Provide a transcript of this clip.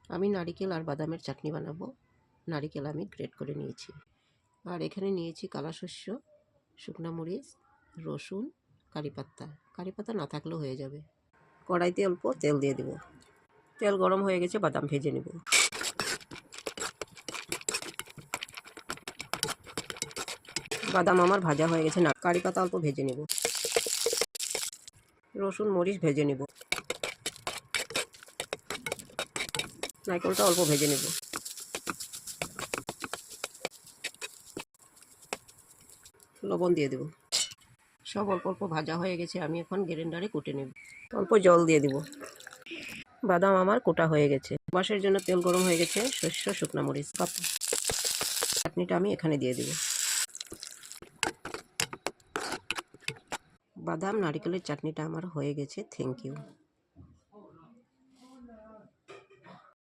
আমি নারিকেল আর বাদামের চাটনি বানাবো। নারিকেল আমি গ্রেট করে নিয়েছি, আর এখানে নিয়েছি কালা শস্য, শুকনো মরিচ, রসুন, কারিপাতা। কারিপাতা না থাকলেও হয়ে যাবে। কড়াইতে অল্প তেল দিয়ে দেব। তেল গরম হয়ে গেছে, বাদাম ভেজে নেব। বাদাম আমার ভাজা হয়ে গেছে, না কারিপাতা অল্প ভেজে নেব। রসুন মরিচ ভেজে নেব। নারকেলটা অল্প ভেজে নেব। লবণ দিয়ে দেব। সব অল্প অল্প ভাজা হয়ে গেছে, আমি এখন গ্রাইন্ডারে কুটে নেব। অল্প জল দিয়ে দেব। বাদাম আমার কোটা হয়ে গেছে। বাসের জন্য তেল গরম হয়ে গেছে, শস্য, শুকনো মরিচ, পাতা। চাটনিটা আমি এখানে দিয়ে দেব। বাদাম নারকেলের চাটনিটা আমার হয়ে গেছে। Thank you.